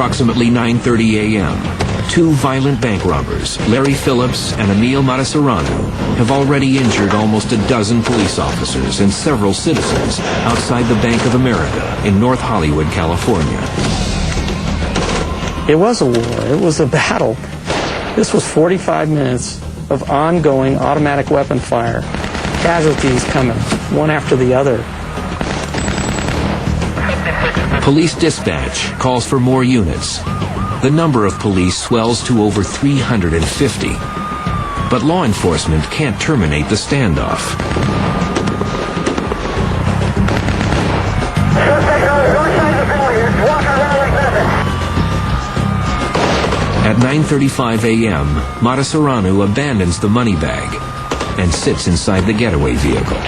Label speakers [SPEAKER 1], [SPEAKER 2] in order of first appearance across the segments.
[SPEAKER 1] approximately 9:30 a.m., two violent bank robbers, Larry Phillips and Emil Matasareanu, have already injured almost a dozen police officers and several citizens outside the Bank of America in North Hollywood, California.
[SPEAKER 2] It was a war. It was a battle. This was 45 minutes of ongoing automatic weapon fire. Casualties coming, one after the other.
[SPEAKER 1] Police dispatch calls for more units. The number of police swells to over 350. But law enforcement can't terminate the standoff. At 9:35 a.m., Matasareanu abandons the money bag and sits inside the getaway vehicle.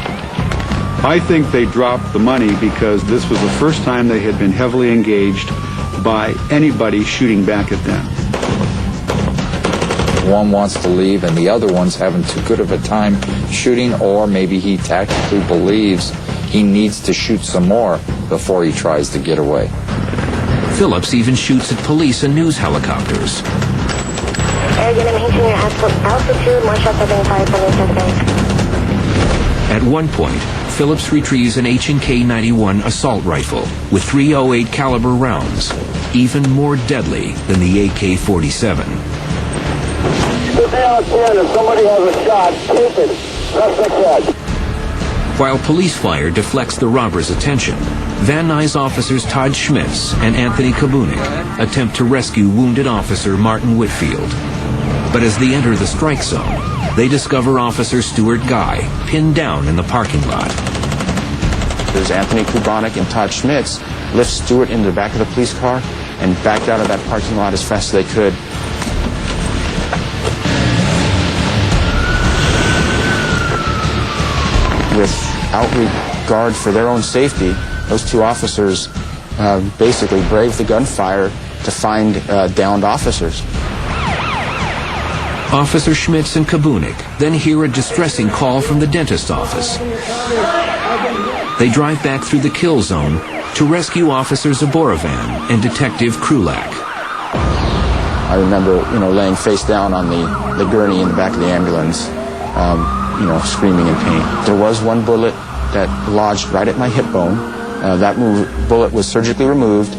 [SPEAKER 3] I think they dropped the money because this was the first time they had been heavily engaged by anybody shooting back at them.
[SPEAKER 4] One wants to leave and the other one's having too good of a time shooting, or maybe he tactically believes he needs to shoot some more before he tries to get away.
[SPEAKER 1] Phillips even shoots at police and news helicopters. At one point, Phillips retrieves an H&K 91 assault rifle with .308 caliber rounds, even more deadly than the AK-47.
[SPEAKER 5] If somebody has a shot, take it. Suspect dead.
[SPEAKER 1] While police fire deflects the robbers' attention, Van Nuys officers Todd Schmitz and Anthony Kabunik attempt to rescue wounded officer Martin Whitfield. But as they enter the strike zone, they discover Officer Stuart Guy pinned down in the parking lot.
[SPEAKER 6] There's Anthony Kabunik and Todd Schmitz lift Stuart into the back of the police car and backed out of that parking lot as fast as they could. Without regard for their own safety, those two officers basically braved the gunfire to find downed officers.
[SPEAKER 1] Officer Schmitz and Kabunik then hear a distressing call from the dentist's office. They drive back through the kill zone to rescue Officer Zaborovan and Detective Krulak.
[SPEAKER 6] I remember, laying face down on the gurney in the back of the ambulance, screaming in pain. There was one bullet that lodged right at my hip bone. That bullet was surgically removed,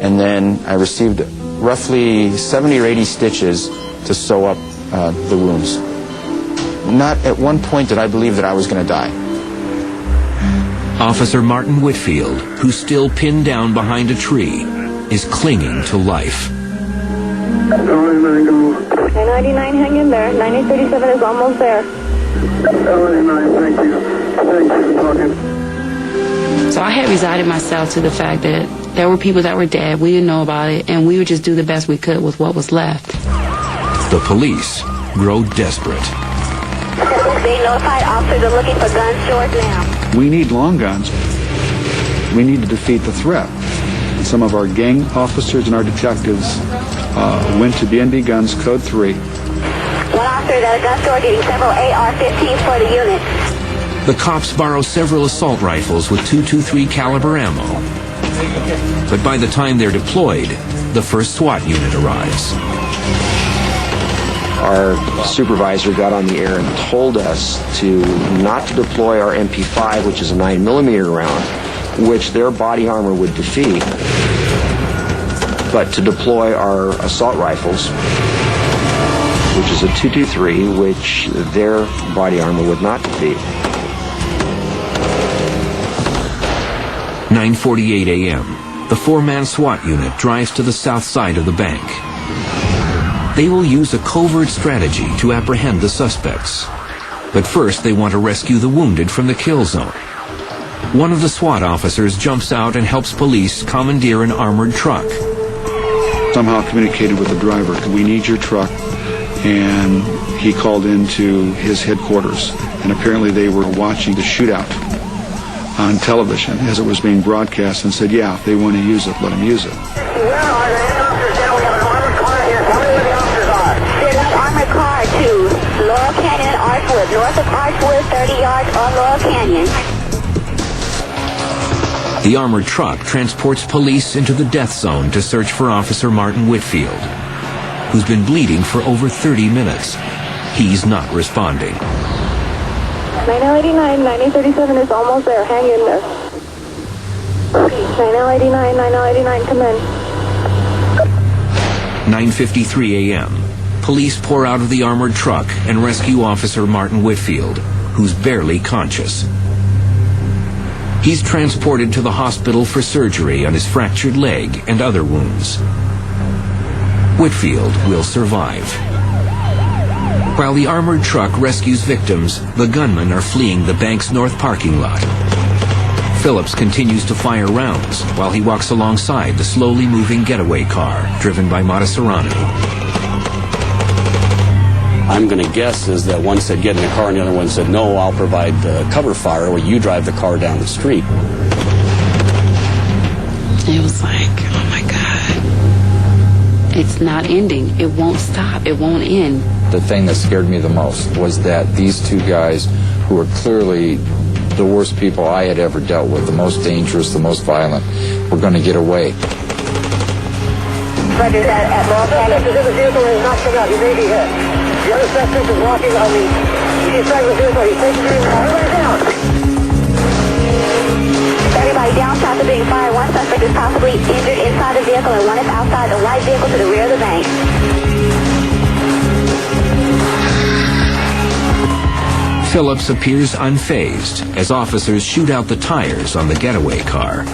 [SPEAKER 6] and then I received roughly 70 or 80 stitches to sew up the wounds. Not at one point did I believe that I was going to die.
[SPEAKER 1] Officer Martin Whitfield, who's still pinned down behind a tree, is clinging to life.
[SPEAKER 7] 999, hang in there. 9837 is almost there.
[SPEAKER 5] 99, thank you. Thank you for talking.
[SPEAKER 8] So I had resigned myself to the fact that there were people that were dead. We didn't know about it, and we would just do the best we could with what was left.
[SPEAKER 1] The police grow desperate.
[SPEAKER 7] They notified officers are looking for guns stored now.
[SPEAKER 3] We need long guns. We need to defeat the threat. Some of our gang officers and our detectives went to BNB Guns Code 3.
[SPEAKER 7] One officer at a gun store getting several AR-15s for the unit.
[SPEAKER 1] The cops borrow several assault rifles with .223 caliber ammo. But by the time they're deployed, the first SWAT unit arrives.
[SPEAKER 9] Our supervisor got on the air and told us not to deploy our MP5, which is a 9mm round, which their body armor would defeat, but to deploy our assault rifles, which is a .223, which their body armor would not defeat.
[SPEAKER 1] 9:48 a.m. The four-man SWAT unit drives to the south side of the bank. They will use a covert strategy to apprehend the suspects. But first, they want to rescue the wounded from the kill zone. One of the SWAT officers jumps out and helps police commandeer an armored truck.
[SPEAKER 3] Somehow communicated with the driver, we need your truck, and he called into his headquarters. And apparently they were watching the shootout on television as it was being broadcast and said, yeah, if they want to use it, let them use it.
[SPEAKER 7] Laurel Canyon and Archwood, north of Archwood, 30 yards on Laurel Canyon.
[SPEAKER 1] The armored truck transports police into the death zone to search for Officer Martin Whitfield, who's been bleeding for over 30 minutes. He's not responding.
[SPEAKER 7] 9089, 9037 is almost there. Hang in there. 9089, 9089, come in.
[SPEAKER 1] 9:53 a.m. Police pour out of the armored truck and rescue Officer Martin Whitfield, who's barely conscious. He's transported to the hospital for surgery on his fractured leg and other wounds. Whitfield will survive. While the armored truck rescues victims, the gunmen are fleeing the bank's north parking lot. Phillips continues to fire rounds while he walks alongside the slowly moving getaway car driven by Serrano.
[SPEAKER 10] I'm going to guess is that one said get in the car and the other one said no, I'll provide the cover fire where you drive the car down the street.
[SPEAKER 8] It was like, oh my God. It's not ending. It won't stop. It won't end.
[SPEAKER 4] The thing that scared me the most was that these two guys, who were clearly the worst people I had ever dealt with, the most dangerous, the most violent, were going to get away.
[SPEAKER 5] Roger that at North Hollywood. The vehicle is not coming out. He may be hit. The other suspect is walking on the east side of the vehicle. He's taking everybody down.
[SPEAKER 7] Everybody down south of being fired. One suspect is possibly injured inside the vehicle and one is outside the white vehicle to the rear of the bank.
[SPEAKER 1] Phillips appears unfazed as officers shoot out the tires on the getaway car.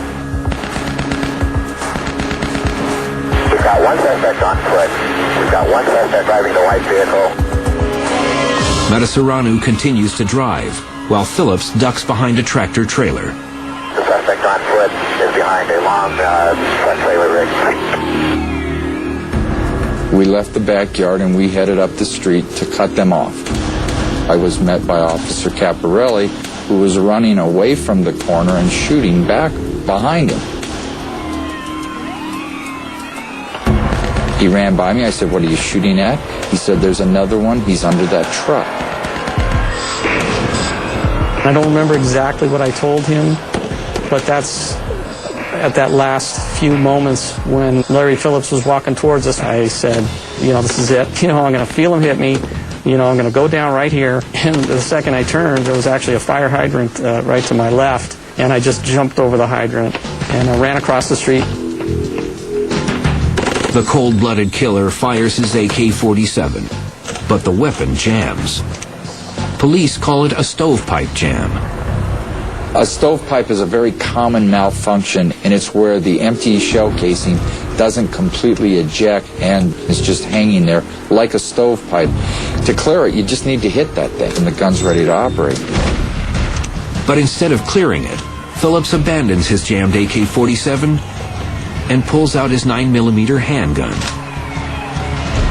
[SPEAKER 5] We've got one suspect on foot. We've got one suspect driving the white vehicle.
[SPEAKER 1] Serrano continues to drive, while Phillips ducks behind a tractor trailer.
[SPEAKER 5] The suspect on foot is behind a long truck trailer rig.
[SPEAKER 4] We left the backyard and we headed up the street to cut them off. I was met by Officer Caparelli, who was running away from the corner and shooting back behind him. He ran by me. I said, "What are you shooting at?" He said, "There's another one. He's under that truck."
[SPEAKER 2] I don't remember exactly what I told him, but that's at that last few moments when Larry Phillips was walking towards us. I said, this is it. I'm going to feel him hit me. I'm going to go down right here. And the second I turned, there was actually a fire hydrant right to my left. And I just jumped over the hydrant and I ran across the street.
[SPEAKER 1] The cold-blooded killer fires his AK-47, but the weapon jams. Police call it a stovepipe jam.
[SPEAKER 4] A stovepipe is a very common malfunction, and it's where the empty shell casing doesn't completely eject and is just hanging there like a stovepipe. To clear it, you just need to hit that thing, and the gun's ready to operate.
[SPEAKER 1] But instead of clearing it, Phillips abandons his jammed AK-47 and pulls out his 9mm handgun.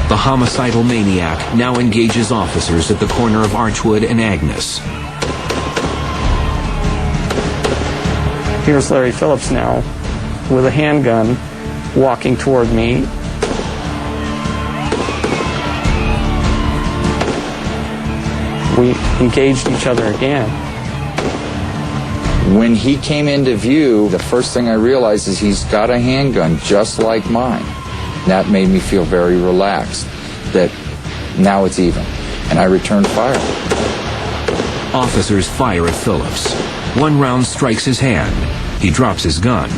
[SPEAKER 1] The homicidal maniac now engages officers at the corner of Archwood and Agnes.
[SPEAKER 2] Here's Larry Phillips now with a handgun walking toward me. We engaged each other again.
[SPEAKER 4] When he came into view, the first thing I realized is he's got a handgun just like mine. That made me feel very relaxed, that now it's even, and I returned fire.
[SPEAKER 1] Officers fire at Phillips. One round strikes his hand. He drops his gun.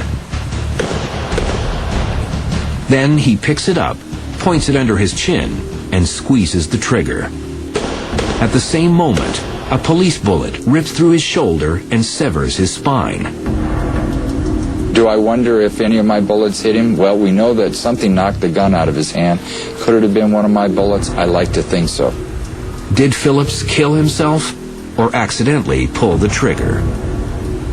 [SPEAKER 1] Then he picks it up, points it under his chin, and squeezes the trigger. At the same moment, a police bullet rips through his shoulder and severs his spine.
[SPEAKER 4] Do I wonder if any of my bullets hit him? Well, we know that something knocked the gun out of his hand. Could it have been one of my bullets? I like to think so.
[SPEAKER 1] Did Phillips kill himself or accidentally pull the trigger?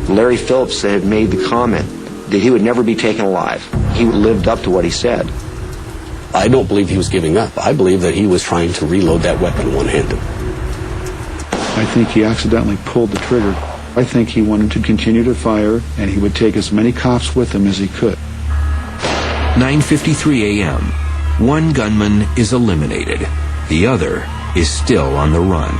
[SPEAKER 9] Larry Phillips had made the comment that he would never be taken alive. He lived up to what he said.
[SPEAKER 10] I don't believe he was giving up. I believe that he was trying to reload that weapon one-handed.
[SPEAKER 3] I think he accidentally pulled the trigger. I think he wanted to continue to fire, and he would take as many cops with him as he could.
[SPEAKER 1] 9:53 a.m. One gunman is eliminated. The other is still on the run.